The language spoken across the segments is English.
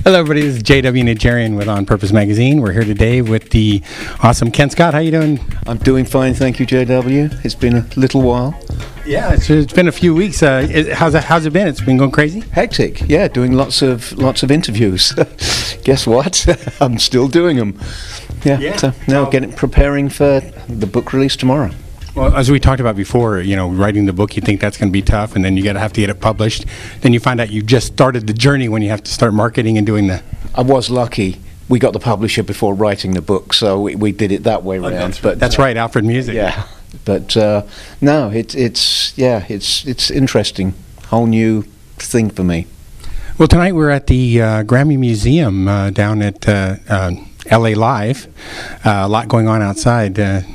Hello, everybody. This is J.W. Najarian with On Purpose Magazine. We're here today with the awesome Ken Scott. How you doing? I'm doing fine, thank you, J.W. It's been a little while. Yeah, it's been a few weeks. How's it been? It's been going crazy? Hectic, yeah. Doing lots of interviews. Guess what? I'm still doing them. Yeah. So now preparing for the book release tomorrow. Well, as we talked about before, writing the book, you think that's going to be tough, and then you have to get it published. Then you find out you just started the journey when you have to start marketing and doing the... I was lucky. We got the publisher before writing the book, so we did it that way around. That's right, Alfred Music. Yeah, but no, it's interesting. Whole new thing for me. Well, tonight we're at the Grammy Museum down at LA Live. A lot going on outside.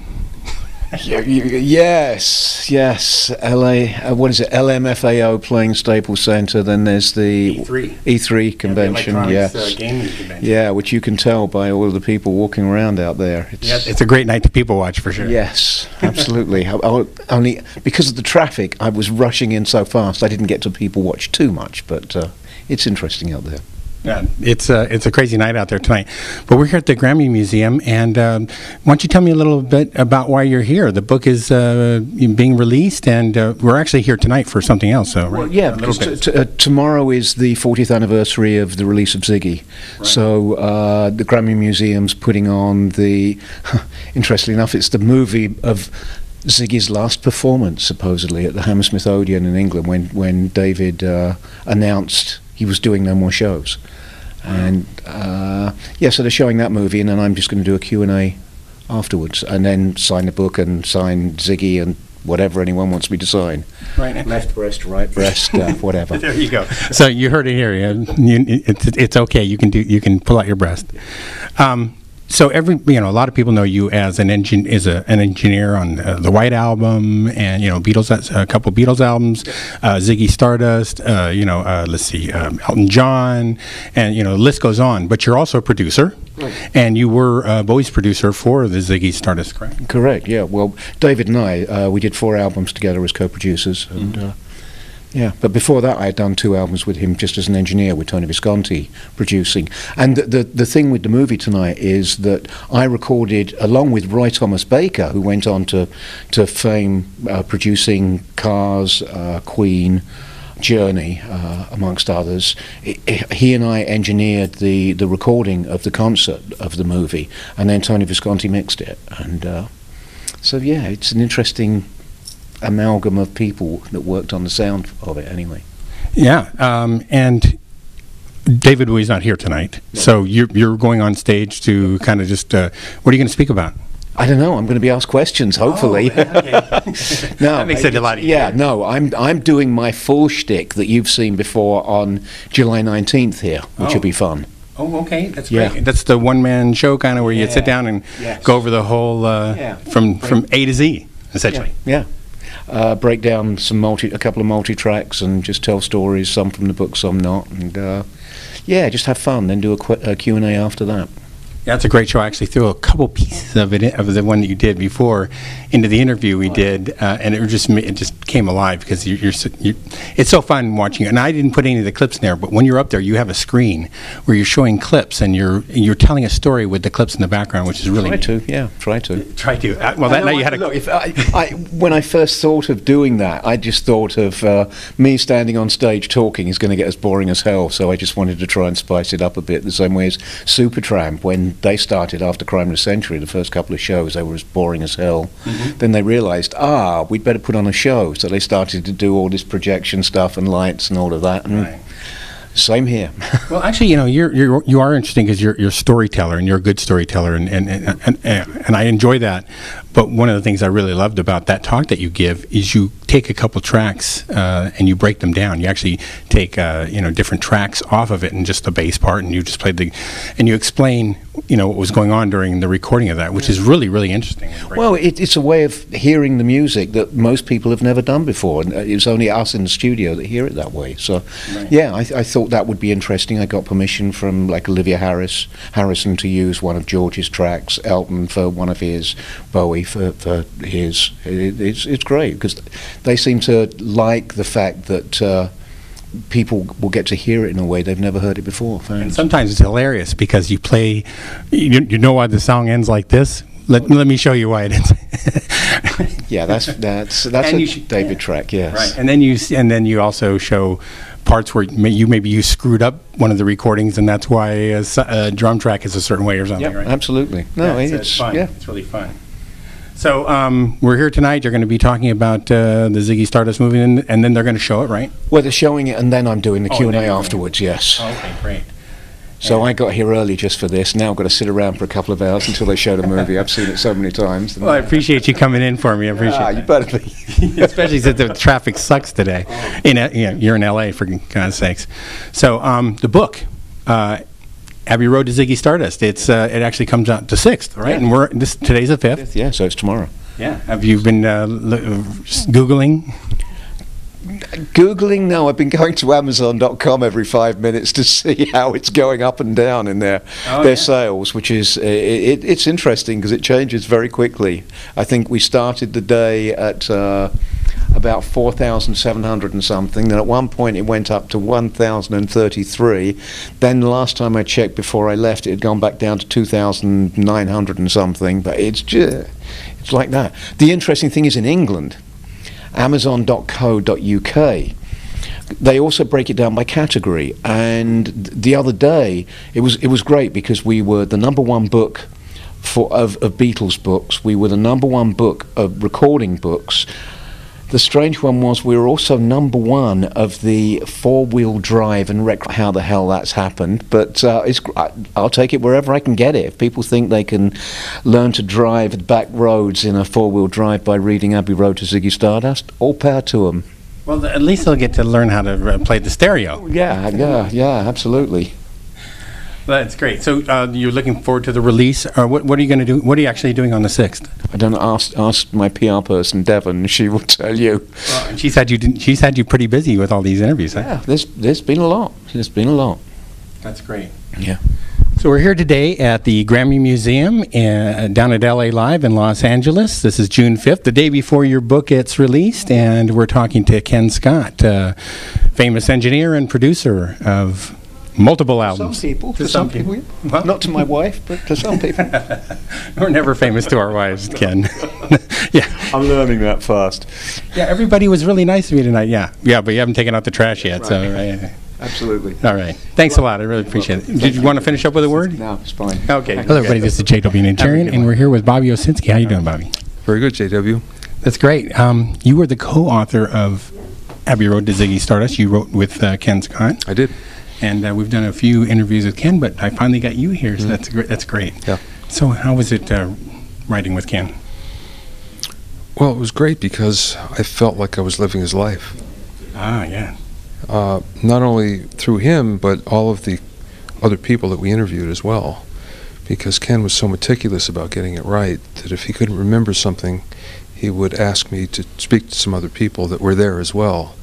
Yes. LA. What is it? LMFAO playing Staples Center. Then there's the E3 convention. Gaming convention. Yeah, which you can tell by all of the people walking around out there. It's a great night to people watch for sure. Yes, absolutely. Only because of the traffic, I was rushing in so fast. I didn't get to people watch too much, but it's interesting out there. Yeah, it's a crazy night out there tonight. But we're here at the Grammy Museum, and why don't you tell me a little bit about why you're here? The book is being released, and we're actually here tonight for something else. So, right? Well, yeah, because tomorrow is the 40th anniversary of the release of Ziggy. Right. So the Grammy Museum's putting on the, interestingly enough, it's the movie of Ziggy's last performance, supposedly, at the Hammersmith Odeon in England when David announced he was doing no more shows. And so they're showing that movie, and then I'm just going to do a Q&A afterwards, and then sign the bobook and sign Ziggy and whatever anyone wants me to sign. Right. Left breast, right breast, whatever. There you go. So you heard it here. It's okay. You can pull out your breast. So a lot of people know you as an engineer on the White Album, and Beatles, a couple Beatles albums, Ziggy Stardust, let's see, Elton John, and the list goes on. But you're also a producer, right. And you were Bowie's producer for the Ziggy Stardust, correct? Correct. Yeah. Well, David and I, we did 4 albums together as co-producers, and. Mm-hmm. Yeah, but before that I had done 2 albums with him just as an engineer, with Tony Visconti producing. And the thing with the movie tonight is that I recorded, along with Roy Thomas Baker, who went on to fame producing Cars, Queen, Journey, amongst others. He and I engineered the recording of the concert of the movie, and then Tony Visconti mixed it. And so yeah, it's an interesting amalgam of people that worked on the sound of it anyway. Yeah, and David Bowie's not here tonight, no. So you're going on stage to kind of just, what are you going to speak about? I don't know. I'm going to be asked questions, hopefully. Oh, okay. No, that makes it a lot easier. Yeah, no, I'm doing my full shtick that you've seen before on July 19th here, which will be fun. Oh, okay. That's great. Yeah. That's the one-man show kind of where you sit down and go over the whole, from A to Z, essentially. Yeah. Break down a couple of multi-tracks and just tell stories, some from the book, some not, and just have fun, then do a Q&A after that. Yeah, it's a great show. I actually threw a couple pieces of it, of the one that you did before, into the interview we did, and it just came alive because it's so fun watching it. And I didn't put any of the clips in there, but when you're up there, you have a screen where you're showing clips, and you're telling a story with the clips in the background, which is really Try to. Well, that night you had a... Look, when I first thought of doing that, I just thought of me standing on stage talking is going to get as boring as hell, so I just wanted to try and spice it up a bit, the same way as Supertramp, when they started after Crime of the Century, the first couple of shows, they were as boring as hell. Mm-hmm. Then they realized, we'd better put on a show. So they started to do all this projection stuff and lights and all of that. And right. Same here. Well, actually, you are interesting because you're a storyteller, and you're a good storyteller, and I enjoy that. But one of the things I really loved about that talk that you give is you take a couple tracks and you break them down. You actually take different tracks off of it and just the bass part, and you just played and you explain what was going on during the recording of that, which is really, really interesting. Well, it's a way of hearing the music that most people have never done before, and it's only us in the studio that hear it that way. So, right. Yeah, I thought that would be interesting. I got permission from Olivia Harrison to use one of George's tracks, Elton for one of his, Bowie for his. It's great because they seem to like the fact that people will get to hear it in a way they've never heard it before. And sometimes it's hilarious because you play, you know why the song ends like this? Let me show you why it ends. Yeah, that's a David track, yes. Right, and then you also show parts where maybe you screwed up one of the recordings, and that's why a drum track is a certain way or something. Yep, right? Absolutely. No, yeah, it's fun. Yeah. It's really fun. So we're here tonight. You're going to be talking about the Ziggy Stardust movie, and then they're going to show it, right? Well, they're showing it, and then I'm doing the Q&A afterwards. Yes. Oh, okay, great. So I got here early just for this. Now I've got to sit around for a couple of hours until they show the movie. I've seen it so many times. Well, I appreciate you coming in for me. I appreciate it. You better be. Especially since the traffic sucks today. You're in L.A., for God's sakes. So the book, Abbey Road to Ziggy Stardust, it actually comes out the 6th, right? Yeah. And today's the 5th. Yeah, so it's tomorrow. Yeah. Have you been Googling? Googling? No, I've been going to Amazon.com every 5 minutes to see how it's going up and down in their sales, which is it's interesting because it changes very quickly. I think we started the day at about 4,700 and something. Then at one point it went up to 1,033. Then the last time I checked before I left, it had gone back down to 2,900 and something. But it's like that. The interesting thing is in England, Amazon.co.uk, they also break it down by category. And the other day, it was great because we were the #1 book of Beatles books. We were the #1 book of recording books. The strange one was we were also #1 of the 4-wheel drive and how the hell that's happened. But I'll take it wherever I can get it. If people think they can learn to drive back roads in a 4-wheel drive by reading Abbey Road to Ziggy Stardust, all power to them. Well, at least they'll get to learn how to play the stereo. Yeah, absolutely. That's great. So you're looking forward to the release. What are you going to do? What are you actually doing on the 6th? I don't know. Ask my PR person, Devon. She will tell you. And she's had you pretty busy with all these interviews. Yeah, there's been a lot. There's been a lot. That's great. Yeah. So we're here today at the Grammy Museum down at LA Live in Los Angeles. This is June 5th, the day before your book gets released, and we're talking to Ken Scott, famous engineer and producer of multiple albums. To some people. Well, not to my wife, but to some people. We're never famous to our wives, Ken. Yeah, I'm learning that fast. Yeah, everybody was really nice to me tonight. Yeah, but you haven't taken out the trash yet, so. Absolutely. All right. Thanks a lot. I really appreciate it. Did you want to finish up with a word? No, it's fine. Okay. Hello, everybody. This is J.W. Najarian, and we're here with Bobby Owsinski. How you doing, Bobby? Very good, JW. That's great. You were the co-author of Abbey Road to Ziggy Stardust. You wrote with Ken Scott. I did. And we've done a few interviews with Ken, but I finally got you here, so that's great. That's great. Yeah. So how was it writing with Ken? Well, it was great because I felt like I was living his life. Ah, yeah. Not only through him, but all of the other people that we interviewed as well. Because Ken was so meticulous about getting it right that if he couldn't remember something, he would ask me to speak to some other people that were there as well.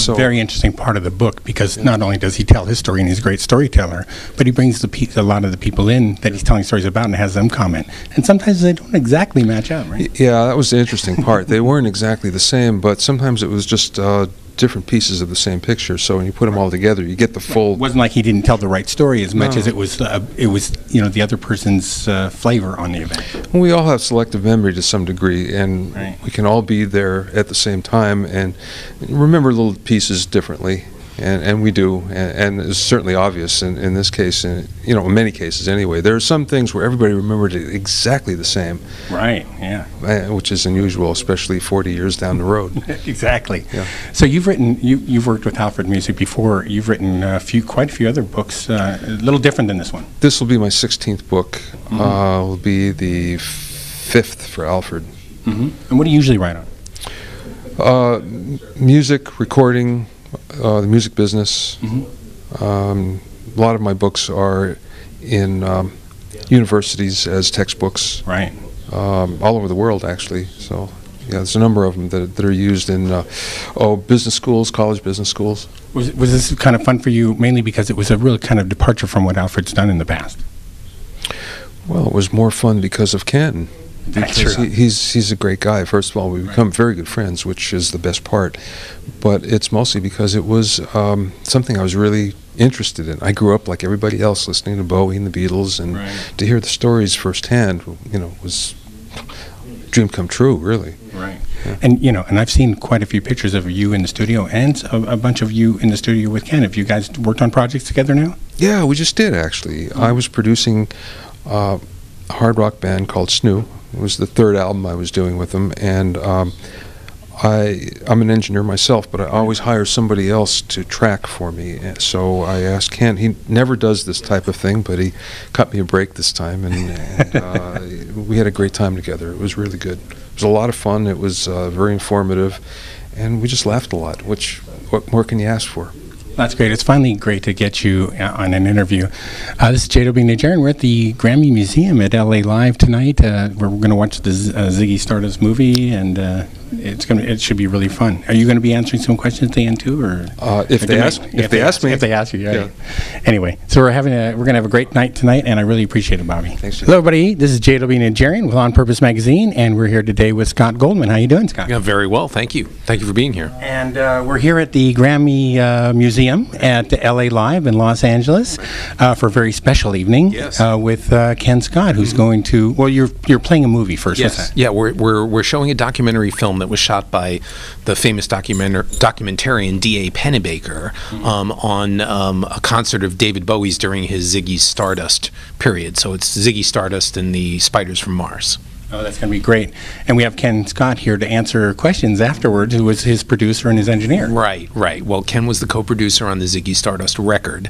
A very interesting part of the book, because not only does he tell his story and he's a great storyteller, but he brings a lot of the people in that he's telling stories about and has them comment. And sometimes they don't exactly match up, right? Yeah, that was the interesting part. They weren't exactly the same, but sometimes it was just different pieces of the same picture. So when you put them all together, you get the full. It wasn't like he didn't tell the right story as much as it was the other person's flavor on the event. Well, we all have selective memory to some degree, and we can all be there at the same time and remember little pieces differently. And we do, and it's certainly obvious in this case, in many cases anyway. There are some things where everybody remembered it exactly the same. Right, yeah. Which is unusual, especially 40 years down the road. Exactly. Yeah. So you've worked with Alfred Music before. You've written quite a few other books, a little different than this one. This will be my 16th book. Will be the 5th for Alfred. And what do you usually write on? Music, recording, the music business. A lot of my books are in universities as textbooks. Right. All over the world, actually. So, yeah, there's a number of them that are used in business schools, college business schools. Was this kind of fun for you, mainly because it was a real kind of departure from what Alfred's done in the past? Well, it was more fun because of Ken. because he's a great guy. First of all, we've become very good friends, which is the best part. But it's mostly because it was something I was really interested in. I grew up like everybody else, listening to Bowie and the Beatles, and to hear the stories firsthand, was a dream come true, really. Right. Yeah. And I've seen quite a few pictures of you in the studio and a bunch of you in the studio with Ken. Have you guys worked on projects together now? Yeah, we just did, actually. I was producing a hard rock band called Snoo. It was the third album I was doing with them, and I'm an engineer myself, but I always hire somebody else to track for me. So I asked Ken. He never does this type of thing, but he cut me a break this time, and we had a great time together. It was really good. It was a lot of fun. It was very informative, and we just laughed a lot. What more can you ask for? That's great. It's finally great to get you on an interview. This is David Najarian. We're at the Grammy Museum at LA Live tonight. We're going to watch the Ziggy Stardust movie, and it should be really fun. Are you going to be answering some questions at the end too, or if they ask me? If they ask you, yeah. Anyway, so we're going to have a great night tonight, and I really appreciate it, Bobby. Thanks. Hello, everybody. This is David Najarian with On Purpose Magazine, and we're here today with Scott Goldman. How you doing, Scott? Yeah, very well. Thank you. Thank you for being here. And we're here at the Grammy Museum at the LA Live in Los Angeles for a very special evening with Ken Scott, who's going to. Well, you're playing a movie first. Yes. What's that? Yeah, we're showing a documentary film that was shot by the famous documentarian D.A. Pennebaker on a concert of David Bowie's during his Ziggy Stardust period. So it's Ziggy Stardust and the Spiders from Mars. Oh, that's going to be great. And we have Ken Scott here to answer questions afterwards, who was his producer and his engineer. Right. Well, Ken was the co-producer on the Ziggy Stardust record.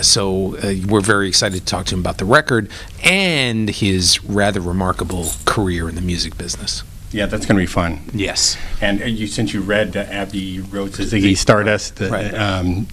So we're very excited to talk to him about the record and his rather remarkable career in the music business. Yeah, that's going to be fun. Yes. And since you read Abbey Road's Ziggy Stardust,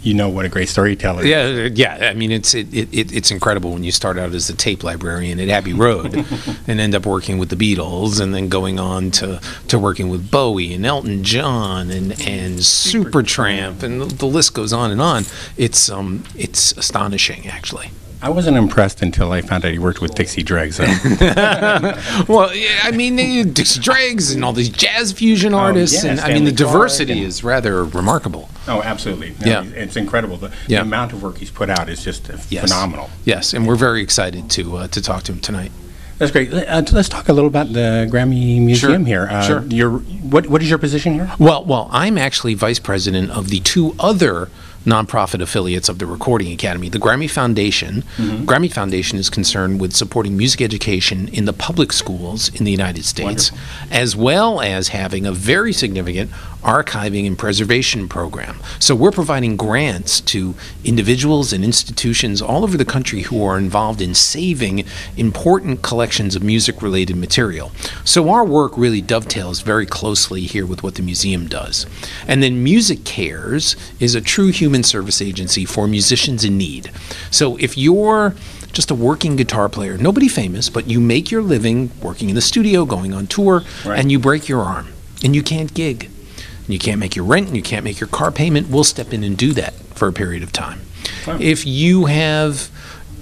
you know what a great storyteller is. Yeah. I mean, it's incredible when you start out as a tape librarian at Abbey Road and end up working with the Beatles, and then going on to working with Bowie and Elton John and Supertramp, and the list goes on and on. It's astonishing, actually. I wasn't impressed until I found out he worked with Dixie Dregs. Well, I mean, Dixie Dregs and all these jazz fusion artists, and I mean, the diversity is rather remarkable. Oh, absolutely. It's incredible. The amount of work he's put out is just phenomenal. Yes, and we're very excited to talk to him tonight. That's great. Let's talk a little about the Grammy Museum here. Sure. What is your position here? Well, I'm actually vice president of the two other nonprofit affiliates of the Recording Academy, the Grammy Foundation. Grammy Foundation is concerned with supporting music education in the public schools in the United States, as well as having a very significant archiving and preservation program. So we're providing grants to individuals and institutions all over the country who are involved in saving important collections of music-related material. So our work really dovetails very closely here with what the museum does. And then Music Cares is a true human service agency for musicians in need. So if you're just a working guitar player, nobody famous, but you make your living working in the studio, going on tour, and you break your arm, and you can't gig, and you can't make your rent, and you can't make your car payment, we'll step in and do that for a period of time. If you have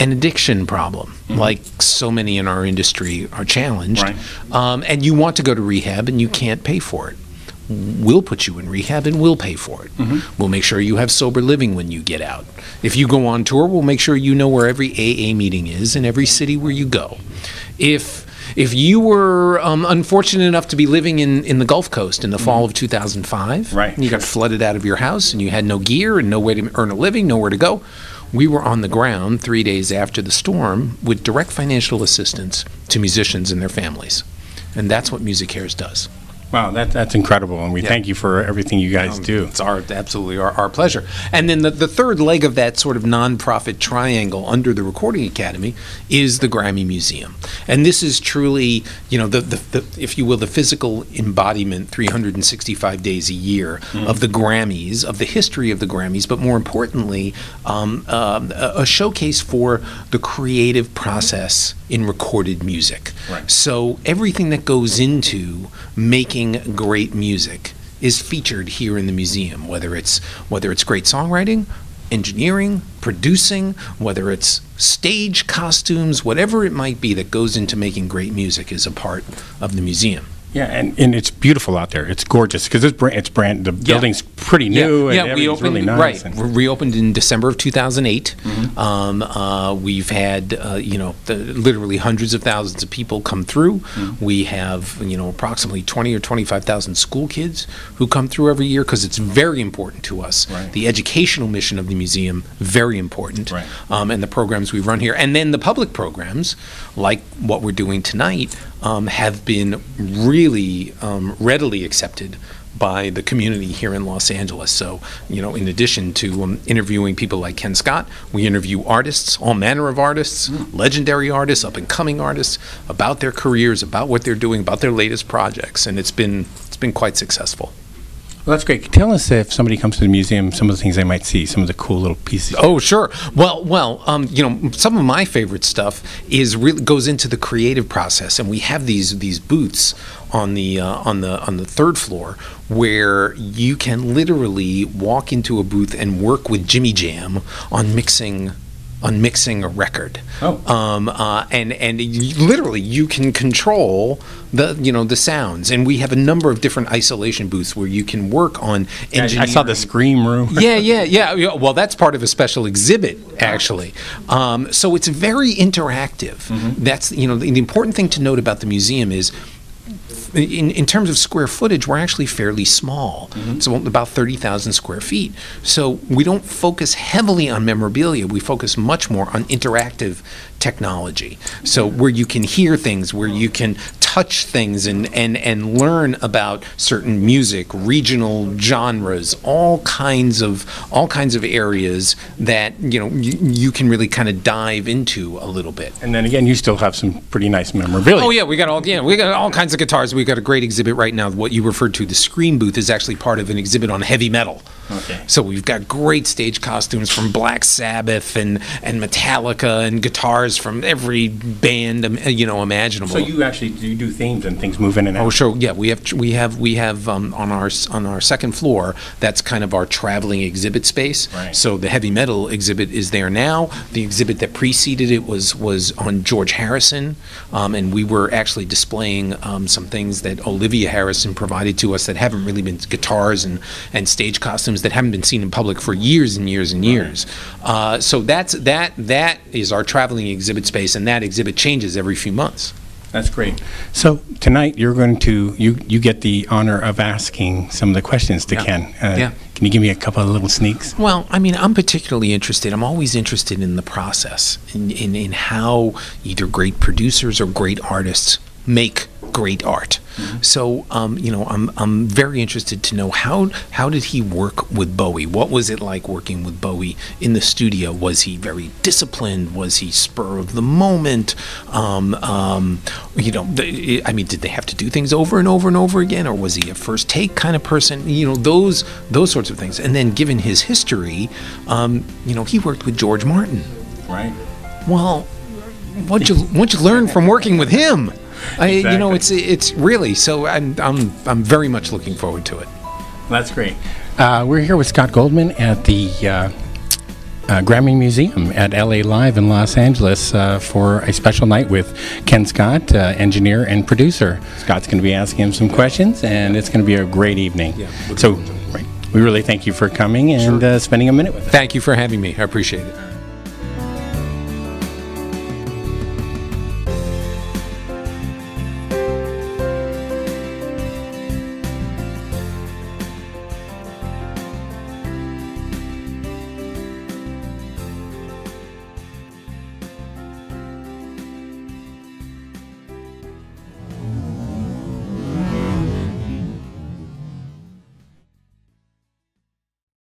an addiction problem, like so many in our industry are challenged, and you want to go to rehab and you can't pay for it, we'll put you in rehab and we'll pay for it. We'll make sure you have sober living when you get out. If you go on tour, we'll make sure you know where every AA meeting is in every city where you go. If you were unfortunate enough to be living in the Gulf Coast in the fall of 2005, and you got flooded out of your house and you had no gear and no way to earn a living, nowhere to go, we were on the ground 3 days after the storm with direct financial assistance to musicians and their families. And that's what Music Cares does. Wow, that's incredible, and we thank you for everything you guys do. It's absolutely our pleasure. And then the third leg of that sort of nonprofit triangle under the Recording Academy is the Grammy Museum. And this is truly, the if you will, the physical embodiment 365 days a year of the Grammys, of the history of the Grammys, but more importantly, a showcase for the creative process in recorded music. So everything that goes into making great music is featured here in the museum, whether it's great songwriting engineering, producing, whether it's stage costumes, whatever it might be that goes into making great music is a part of the museum. Yeah, and it's beautiful out there. It's gorgeous because the building's pretty new and everything's really nice. Right, reopened in December of 2008. We've had literally hundreds of thousands of people come through. We have approximately 20 or 25,000 school kids who come through every year because it's very important to us. Right. The educational mission of the museum, very important. Right. And the programs we run here, and then the public programs like what we're doing tonight have been really readily accepted by the community here in Los Angeles. So, in addition to interviewing people like Ken Scott, we interview artists, all manner of artists, legendary artists, up-and-coming artists, about their careers, about what they're doing, about their latest projects, and it's been quite successful. Well, that's great. Tell us, if somebody comes to the museum, some of the things they might see, some of the cool little pieces. Oh, sure. Well, some of my favorite stuff goes into the creative process, and we have these booths on the third floor where you can literally walk into a booth and work with Jimmy Jam on mixing a record. And literally you can control the sounds, and we have a number of different isolation booths where you can work on engineering. I saw the Scream Room. Yeah. Well, that's part of a special exhibit, actually. So it's very interactive. That's the important thing to note about the museum is, in terms of square footage, we're actually fairly small. It's about 30,000 square feet. So we don't focus heavily on memorabilia. We focus much more on interactive technology. So where you can hear things, where you can touch things and learn about certain music, regional genres, all kinds of areas that you can really kind of dive into a little bit. And then again, you still have some pretty nice memorabilia. Oh yeah, we got all kinds of guitars. We've got a great exhibit right now. What you referred to, the Scream booth, is actually part of an exhibit on heavy metal. Okay. So we've got great stage costumes from Black Sabbath and Metallica, and guitars from every band imaginable. So you actually do themes and things move in and out. Oh sure, yeah. We have on our second floor, that's kind of our traveling exhibit space. Right. So the heavy metal exhibit is there now. The exhibit that preceded it was on George Harrison, and we were actually displaying some things that Olivia Harrison provided to us that haven't really been, guitars and stage costumes that haven't been seen in public for years and years and years. So that is our traveling exhibit space, and that exhibit changes every few months. That's great. So tonight you're going to you get the honor of asking some of the questions to Ken. Can you give me a couple of little sneaks? Well, I mean, I'm particularly interested. I'm always interested in the process, in how either great producers or great artists make great art. So, I'm very interested to know how did he work with Bowie? What was it like working with Bowie in the studio? Was he very disciplined? Was he spur of the moment? Did they have to do things over and over and over again, or was he a first take kind of person? Those sorts of things. And then, given his history, he worked with George Martin. Right. Well, what'd you learn from working with him? Exactly. It's really, so I'm very much looking forward to it. That's great. We're here with Scott Goldman at the Grammy Museum at LA Live in Los Angeles for a special night with Ken Scott, engineer and producer. Scott's going to be asking him some questions, and it's going to be a great evening. Yeah. So, we really thank you for coming and spending a minute with us. Thank you for having me. I appreciate it.